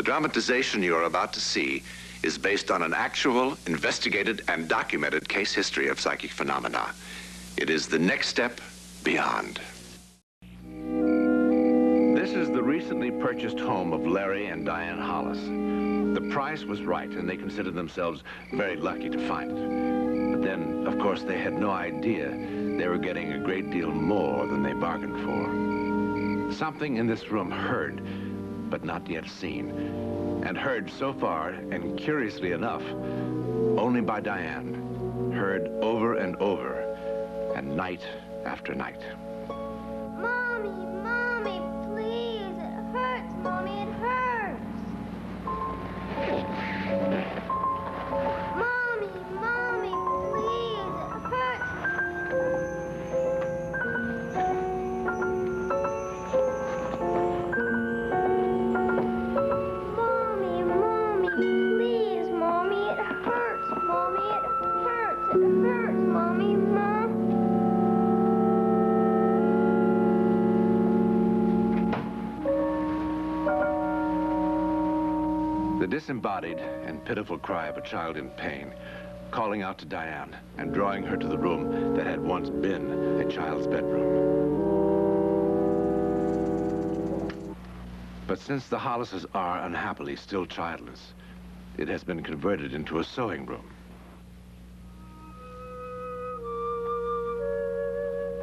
The dramatization you are about to see is based on an actual, investigated, and documented case history of psychic phenomena. It is the next step beyond. This is the recently purchased home of Larry and Diane Hollis. The price was right, and they considered themselves very lucky to find it. But then, of course, they had no idea they were getting a great deal more than they bargained for. Something in this room heard, but not yet seen, and heard so far, and curiously enough, only by Diane, heard over and over, and night after night. Mommy, Mommy, please, it hurts, Mommy, it hurts. Mommy, Mommy, please, it hurts. Mommy, Mommy, please, Mommy, it hurts, Mommy, it hurts, Mommy, Mom. The disembodied and pitiful cry of a child in pain, calling out to Diane and drawing her to the room that had once been a child's bedroom. But since the Hollises are unhappily still childless, it has been converted into a sewing room.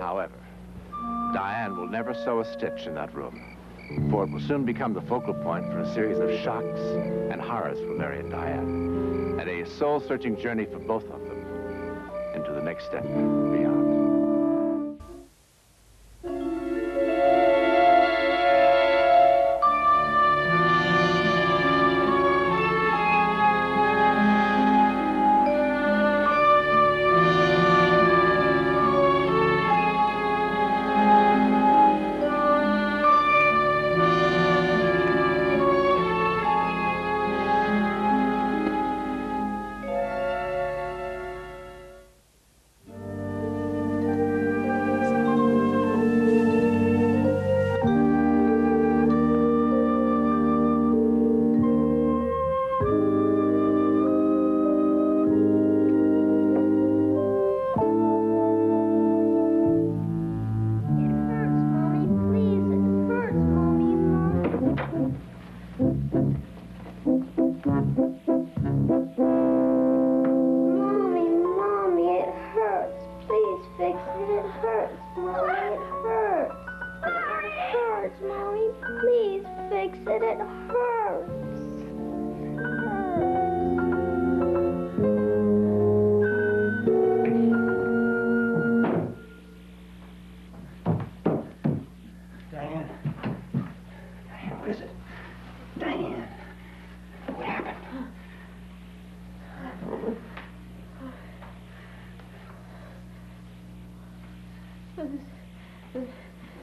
However, Diane will never sew a stitch in that room, for it will soon become the focal point for a series of shocks and horrors for Larry and Diane, and a soul-searching journey for both of them into the next step beyond.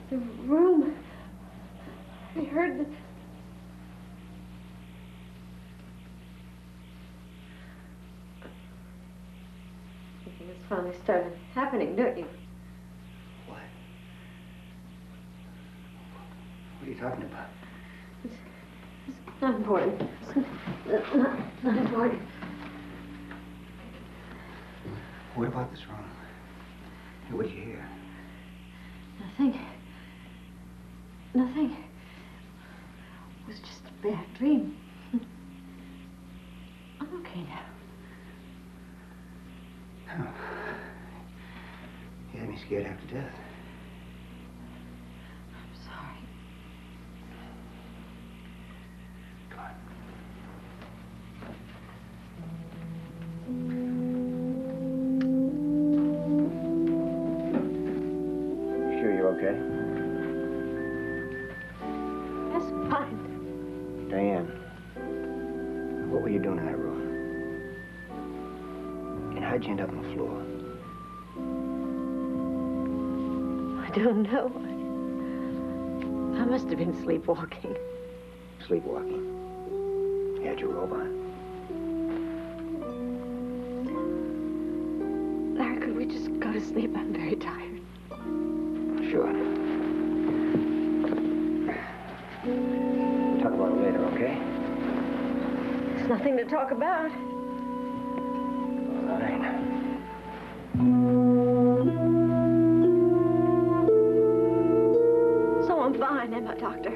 The room. I heard the... It's finally started happening, don't you? What? What are you talking about? It's not important. It's not important. What about this room? What did you hear? Nothing. Nothing. It was just a bad dream. I'm okay now. Oh. You had me scared half to death. I'm sorry. Come on. You sure you're okay? Yes, fine. Diane, what were you doing in that room? And how'd you end up on the floor? I don't know. I must have been sleepwalking. Sleepwalking? You had your robe on? Larry, could we just go to sleep? I'm very tired. Sure. We'll talk about it later, okay? There's nothing to talk about. All right. So I'm fine, am I, Doctor?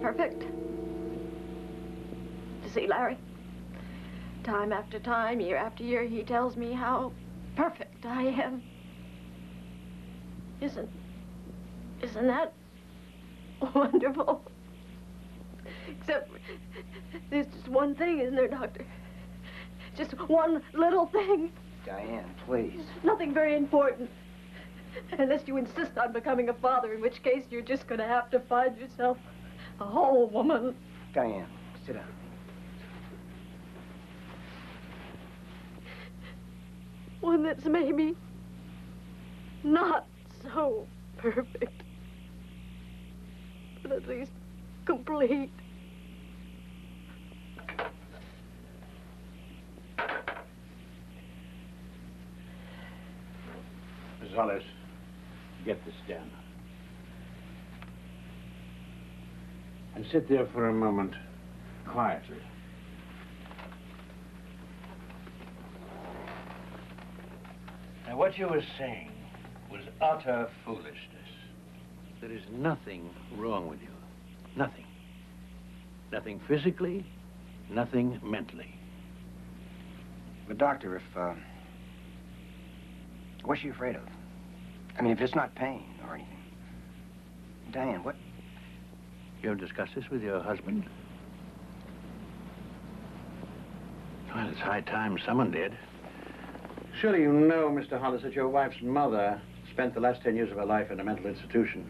Perfect. To see Larry. Time after time, year after year, he tells me how perfect I am. Isn't that wonderful? Except there's just one thing, isn't there, Doctor? Just one little thing. Diane, please. Nothing very important. Unless you insist on becoming a father, in which case you're just going to have to find yourself a whole woman. Diane, sit down. One that's maybe not so perfect, but at least complete. Miss Hollis, get this down. And sit there for a moment, quietly. Now, what you were saying was utter foolishness. There is nothing wrong with you. Nothing. Nothing physically, nothing mentally. But, Doctor, if, what's she afraid of? I mean, if it's not pain or anything. Diane, what? You have discussed this with your husband? Well, it's high time someone did. Surely you know, Mr. Hollis, that your wife's mother spent the last 10 years of her life in a mental institution.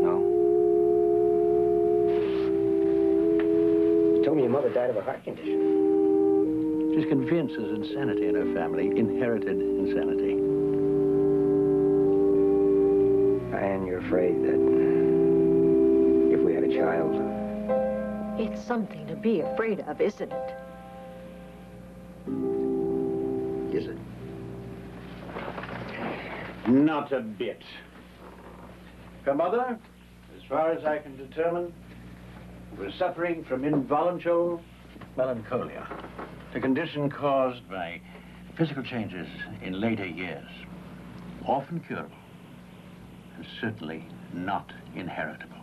No. You told me your mother died of a heart condition. She's convinced there's insanity in her family, inherited insanity. And you're afraid that if we had a child... It's something to be afraid of, isn't it? Is it? Not a bit. Her mother, as far as I can determine, was suffering from involuntary melancholia, a condition caused by physical changes in later years, often curable, and certainly not inheritable.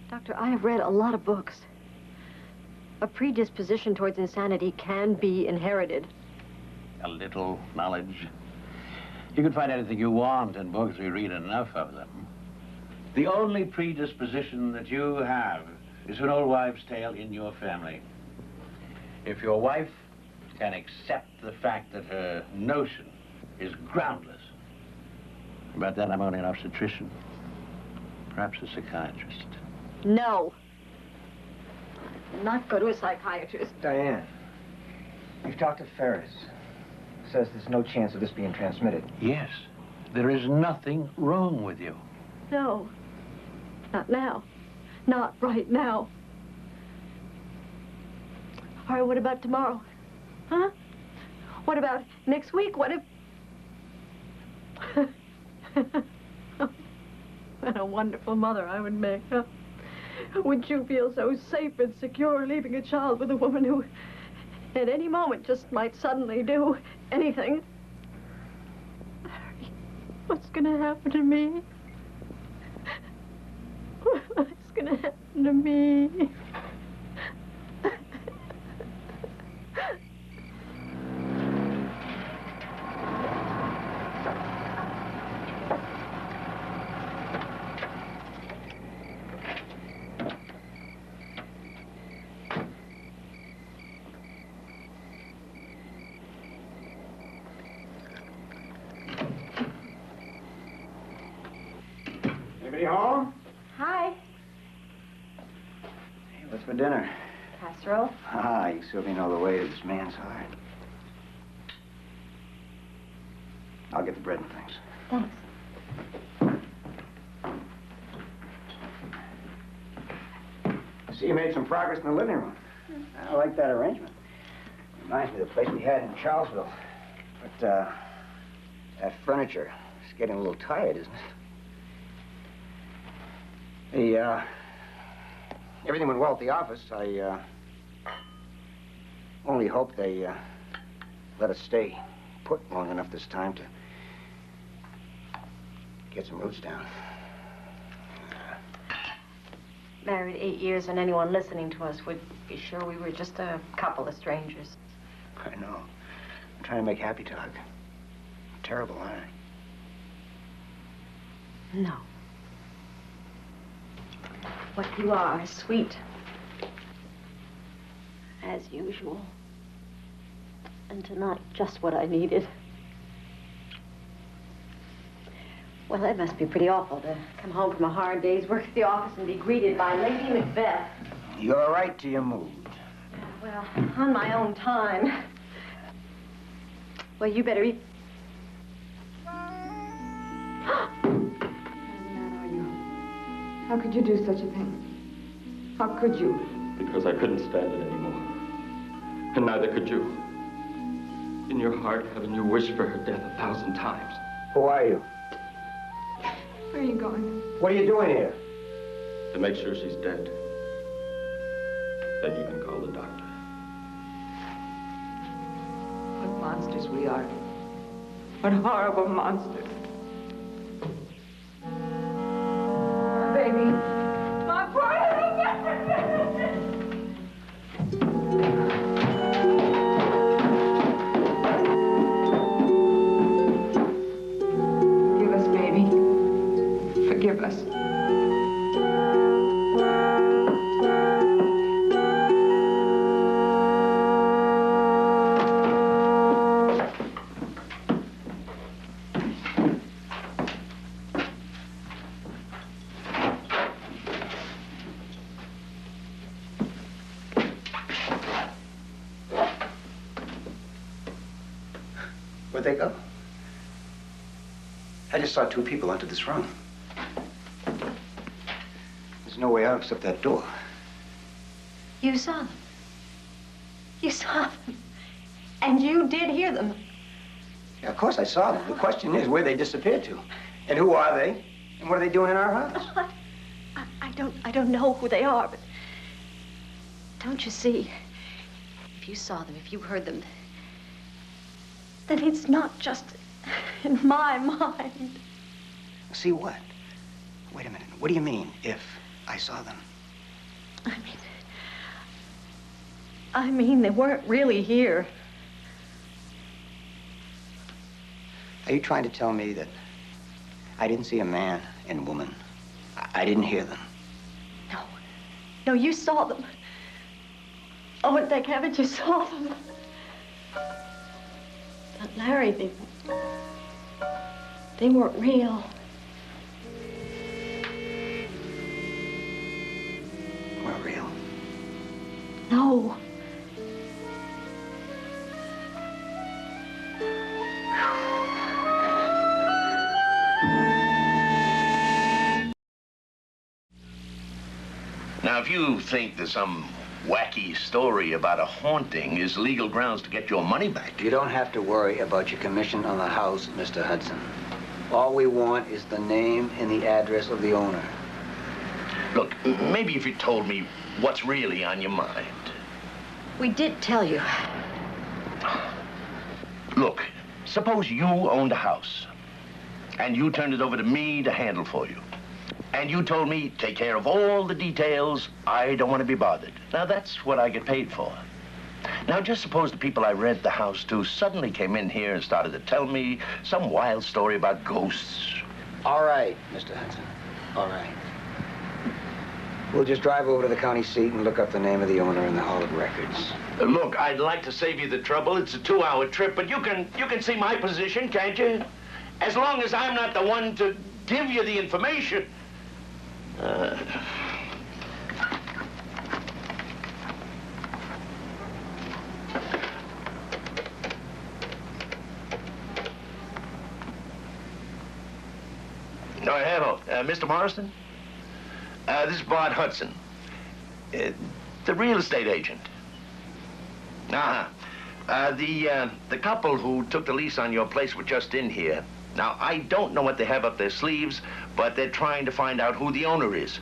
Doctor, I have read a lot of books. A predisposition towards insanity can be inherited. A little knowledge. You can find anything you want in books. We read enough of them. The only predisposition that you have is an old wives' tale in your family. If your wife can accept the fact that her notion is groundless, about that I'm only an obstetrician, perhaps a psychiatrist. No. Not go to a psychiatrist. Diane, you've talked to Ferris. Says there's no chance of this being transmitted. Yes, there is nothing wrong with you. No. Not now. Not right now. All right, what about tomorrow? Huh? What about next week? What if... What a wonderful mother I would make, huh? Would you feel so safe and secure leaving a child with a woman who, at any moment, just might suddenly do anything? Harry, what's gonna happen to me? What's gonna happen to me? Anybody home? Hi. Hey, what's for dinner? Casserole. Ah, you certainly know the way to this man's heart. I'll get the bread and things. Thanks. See, you made some progress in the living room. I like that arrangement. Reminds me of the place we had in Charlesville. But, that furniture is getting a little tired, isn't it? Hey, Everything went well at the office. I only hope they let us stay put long enough this time to get some roots down. Married 8 years, and anyone listening to us would be sure we were just a couple of strangers. I know. I'm trying to make happy talk. Terrible, aren't I? No. What you are is sweet. As usual. And tonight, just what I needed. Well, that must be pretty awful to come home from a hard day's work at the office and be greeted by Lady Macbeth. You're right to your mood. Well, on my own time. Well, you better eat. How could you do such a thing? How could you? Because I couldn't stand it anymore. And neither could you. In your heart, haven't you wished for her death 1,000 times? Who are you? Where are you going? What are you doing here? To make sure she's dead. Then you can call the doctor. What monsters we are. What horrible monsters. Baby. My poor little baby. Forgive us, baby. Forgive us. Where'd they go? I just saw two people enter this room. There's no way out except that door. You saw them. You saw them. And you did hear them. Yeah, of course I saw them. The question is where they disappeared to. And who are they? And what are they doing in our house? I don't know who they are, but don't you see? If you saw them, if you heard them, then it's not just in my mind. See what? Wait a minute. What do you mean, if I saw them? I mean, they weren't really here. Are you trying to tell me that I didn't see a man and woman? I didn't hear them? No, you saw them. Oh, and thank heaven you saw them. But Larry, they weren't real. Weren't real? No. Now, if you think there's some wacky story about a haunting is legal grounds to get your money back. You don't have to worry about your commission on the house, Mr. Hudson. All we want is the name and the address of the owner. Look, maybe if you told me what's really on your mind. We did tell you. Look, suppose you owned a house, and you turned it over to me to handle for you. And you told me, take care of all the details. I don't want to be bothered. Now, that's what I get paid for. Now, just suppose the people I rent the house to suddenly came in here and started to tell me some wild story about ghosts. All right, Mr. Hudson. All right. We'll just drive over to the county seat and look up the name of the owner in the Hall of Records. Look, I'd like to save you the trouble. It's a 2-hour trip, but you can see my position, can't you? As long as I'm not the one to give you the information. Hello, Mr. Morrison? This is Bart Hudson, the real estate agent. The couple who took the lease on your place were just in here. Now, I don't know what they have up their sleeves, but they're trying to find out who the owner is.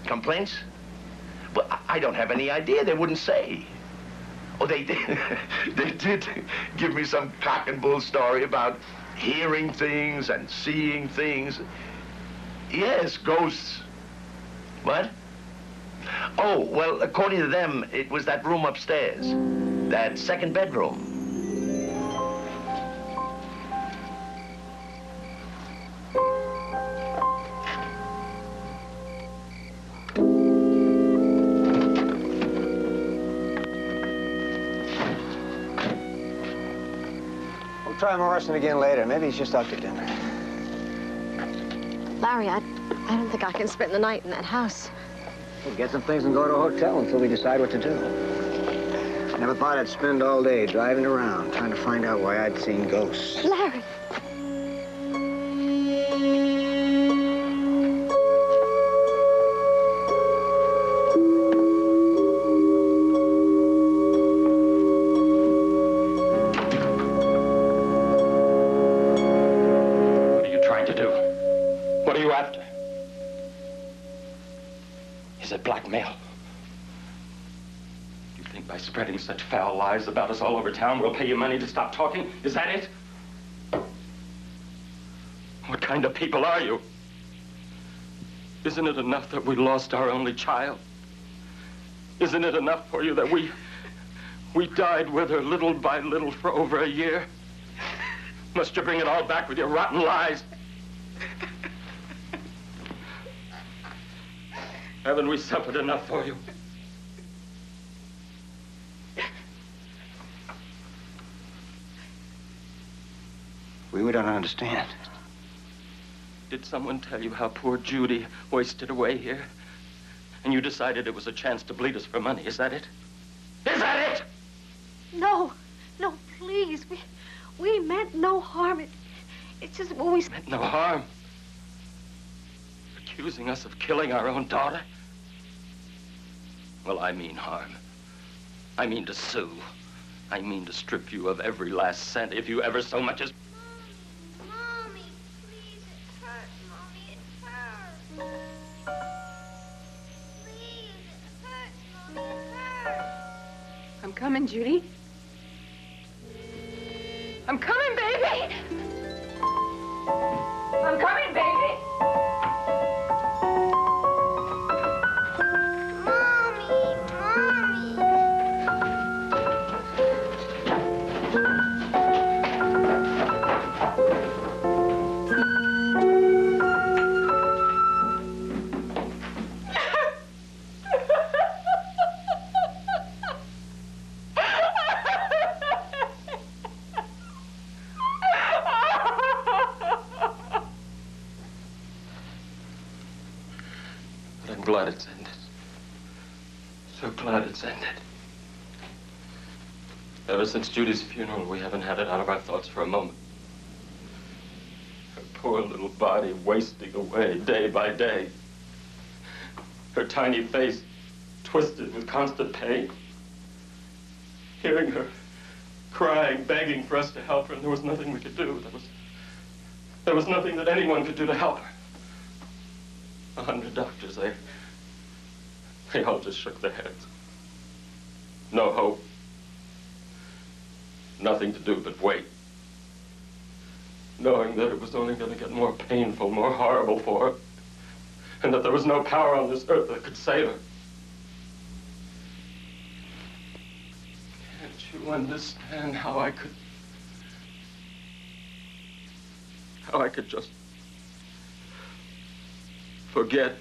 Complaints? Well, I don't have any idea. They wouldn't say. Oh, they did. They did give me some cock and bull story about hearing things and seeing things. Yes, ghosts. What? Oh, well, according to them, it was that room upstairs. That second bedroom. We'll try Morrison again later. Maybe he's just out to dinner. Larry, I don't think I can spend the night in that house. We'll get some things and go to a hotel until we decide what to do. Never thought I'd spend all day driving around trying to find out why I'd seen ghosts. Larry! What are you trying to do? What are you after? Is it blackmail? You think by spreading such foul lies about us all over town, we'll pay you money to stop talking? Is that it? What kind of people are you? Isn't it enough that we lost our only child? Isn't it enough for you that we died with her little by little for over a year? Must you bring it all back with your rotten lies? Haven't we suffered enough for you? We don't understand. Did someone tell you how poor Judy wasted away here? And you decided it was a chance to bleed us for money, is that it? Is that it? No, no, please. We meant no harm. It's just when we... Meant no harm. Accusing us of killing our own daughter? Well, I mean harm. I mean to sue. I mean to strip you of every last cent if you ever so much as... Mommy, please, it hurts, Mommy, it hurts. Please, it hurts, Mommy, it hurts. I'm coming, Judy. I'm coming, baby! I'm coming, baby! I'm glad it's ended. So glad it's ended. Ever since Judy's funeral, we haven't had it out of our thoughts for a moment. Her poor little body wasting away day by day. Her tiny face twisted with constant pain. Hearing her crying, begging for us to help her, and there was nothing we could do. There was nothing that anyone could do to help her. 100 doctors, they all just shook their heads. No hope. Nothing to do but wait. Knowing that it was only going to get more painful, more horrible for her. And that there was no power on this earth that could save her. Can't you understand how I could just forget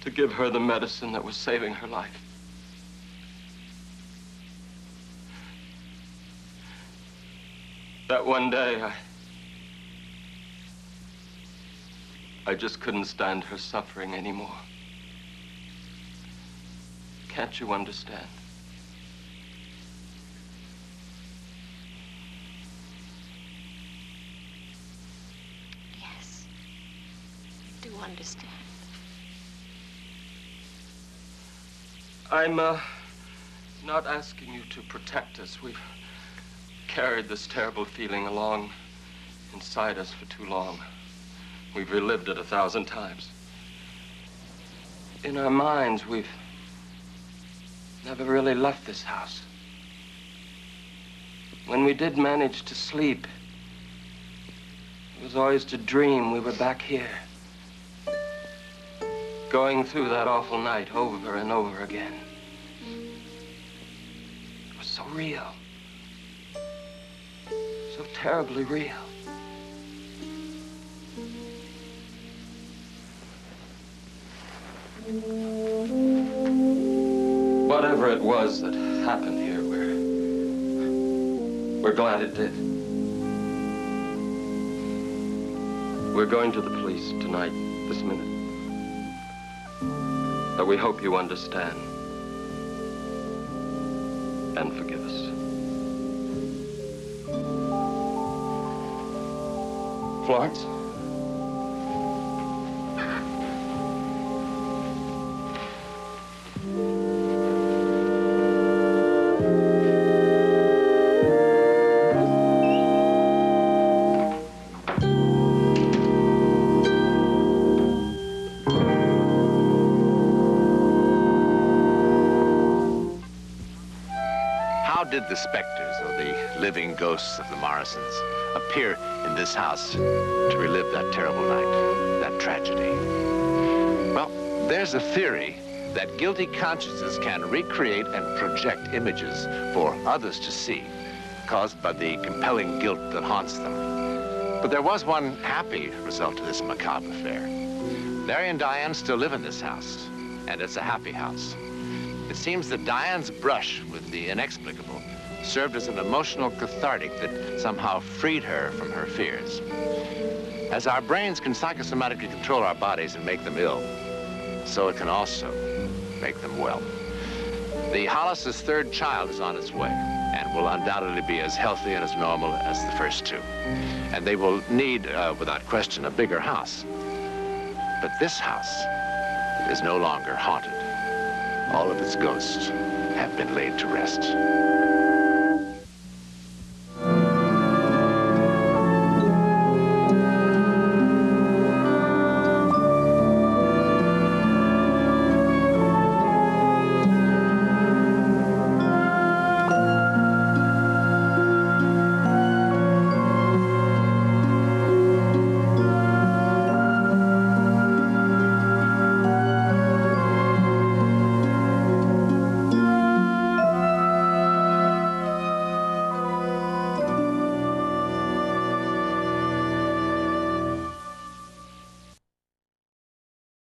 to give her the medicine that was saving her life? That one day, I just couldn't stand her suffering anymore. Can't you understand? Yes, I do understand. I'm not asking you to protect us. We've carried this terrible feeling along inside us for too long. We've relived it 1,000 times. in our minds, we've never really left this house. When we did manage to sleep, it was always to dream we were back here, going through that awful night over and over again. It was so real, so terribly real. Whatever it was that happened here, we're glad it did. We're going to the police tonight, this minute. But we hope you understand and forgive us. Florence? How did the specters, or the living ghosts of the Morrisons, appear in this house to relive that terrible night, that tragedy? Well, there's a theory that guilty consciences can recreate and project images for others to see, caused by the compelling guilt that haunts them. But there was one happy result to this macabre affair. Larry and Diane still live in this house, and it's a happy house. It seems that Diane's brush with the inexplicable served as an emotional cathartic that somehow freed her from her fears. As our brains can psychosomatically control our bodies and make them ill, so it can also make them well. The Hollis' third child is on its way and will undoubtedly be as healthy and as normal as the first two. And they will need, without question, a bigger house. But this house is no longer haunted. All of its ghosts have been laid to rest.